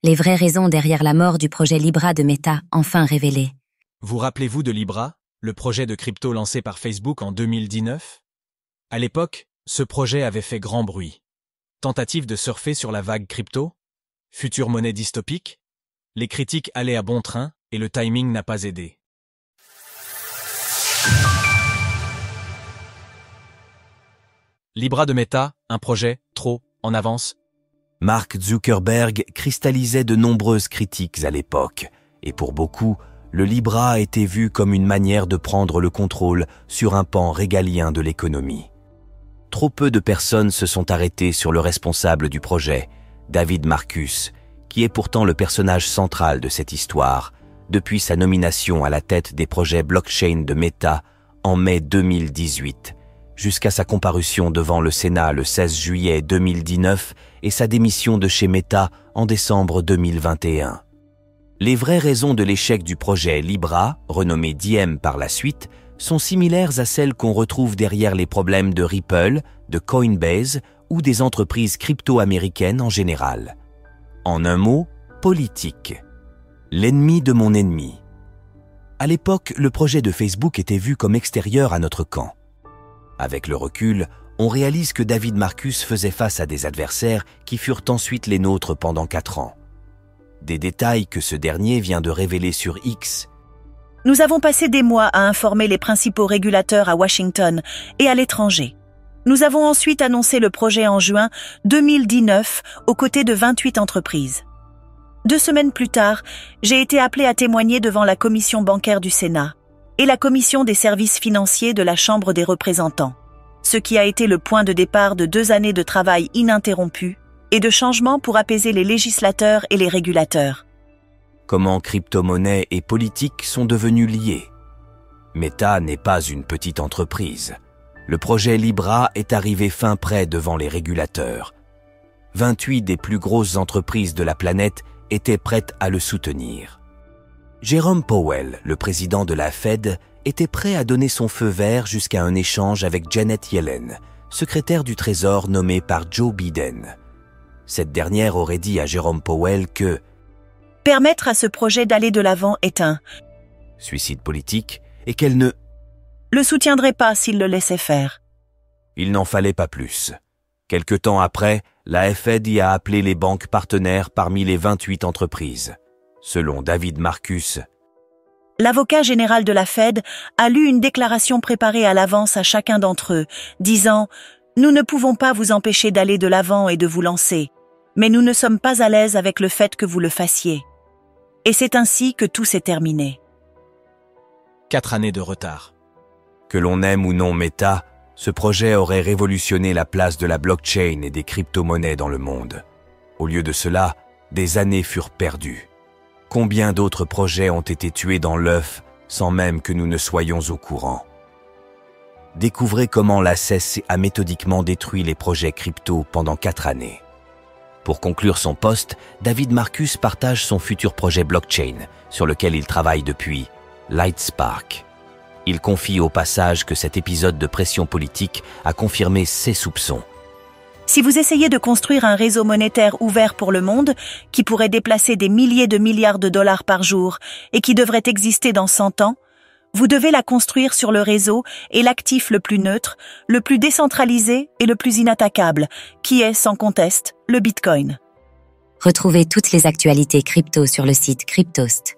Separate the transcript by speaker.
Speaker 1: Les vraies raisons derrière la mort du projet Libra de Meta, enfin révélées.
Speaker 2: Vous rappelez-vous de Libra, le projet de crypto lancé par Facebook en 2019 ? À l'époque, ce projet avait fait grand bruit. Tentative de surfer sur la vague crypto ? Future monnaie dystopique ? Les critiques allaient à bon train et le timing n'a pas aidé. Libra de Meta, un projet, trop, en avance.
Speaker 3: Mark Zuckerberg cristallisait de nombreuses critiques à l'époque, et pour beaucoup, le Libra était vu comme une manière de prendre le contrôle sur un pan régalien de l'économie. Trop peu de personnes se sont arrêtées sur le responsable du projet, David Marcus, qui est pourtant le personnage central de cette histoire, depuis sa nomination à la tête des projets blockchain de Meta en mai 2018, jusqu'à sa comparution devant le Sénat le 16 juillet 2019 et sa démission de chez Meta en décembre 2021. Les vraies raisons de l'échec du projet Libra, renommé Diem par la suite, sont similaires à celles qu'on retrouve derrière les problèmes de Ripple, de Coinbase ou des entreprises crypto-américaines en général. En un mot, politique. L'ennemi de mon ennemi. À l'époque, le projet de Facebook était vu comme extérieur à notre camp. Avec le recul, on réalise que David Marcus faisait face à des adversaires qui furent ensuite les nôtres pendant 4 ans. Des détails que ce dernier vient de révéler sur X.
Speaker 4: Nous avons passé des mois à informer les principaux régulateurs à Washington et à l'étranger. Nous avons ensuite annoncé le projet en juin 2019 aux côtés de 28 entreprises. 2 semaines plus tard, j'ai été appelé à témoigner devant la commission bancaire du Sénat et la commission des services financiers de la Chambre des représentants, ce qui a été le point de départ de 2 années de travail ininterrompu et de changements pour apaiser les législateurs et les régulateurs.
Speaker 3: Comment crypto-monnaie et politique sont devenus liés. Meta n'est pas une petite entreprise. Le projet Libra est arrivé fin prêt devant les régulateurs. 28 des plus grosses entreprises de la planète étaient prêtes à le soutenir. Jerome Powell, le président de la Fed, était prêt à donner son feu vert jusqu'à un échange avec Janet Yellen, secrétaire du Trésor nommée par Joe Biden. Cette dernière aurait dit à Jerome Powell que «
Speaker 4: Permettre à ce projet d'aller de l'avant est un
Speaker 3: suicide politique et qu'elle ne
Speaker 4: le soutiendrait pas s'il le laissait faire. »
Speaker 3: Il n'en fallait pas plus. Quelque temps après, la Fed y a appelé les banques partenaires parmi les 28 entreprises. Selon David Marcus,
Speaker 4: l'avocat général de la Fed a lu une déclaration préparée à l'avance à chacun d'entre eux, disant « Nous ne pouvons pas vous empêcher d'aller de l'avant et de vous lancer, mais nous ne sommes pas à l'aise avec le fait que vous le fassiez. » Et c'est ainsi que tout s'est terminé.
Speaker 2: 4 années de retard.
Speaker 3: Que l'on aime ou non Meta, ce projet aurait révolutionné la place de la blockchain et des crypto-monnaies dans le monde. Au lieu de cela, des années furent perdues. Combien d'autres projets ont été tués dans l'œuf sans même que nous ne soyons au courant? Découvrez comment la SEC a méthodiquement détruit les projets crypto pendant 4 années. Pour conclure son post, David Marcus partage son futur projet blockchain, sur lequel il travaille depuis, Lightspark. Il confie au passage que cet épisode de pression politique a confirmé ses soupçons.
Speaker 4: Si vous essayez de construire un réseau monétaire ouvert pour le monde, qui pourrait déplacer des milliers de milliards de dollars par jour et qui devrait exister dans 100 ans, vous devez la construire sur le réseau et l'actif le plus neutre, le plus décentralisé et le plus inattaquable, qui est, sans conteste, le Bitcoin.
Speaker 1: Retrouvez toutes les actualités crypto sur le site cryptost.fr.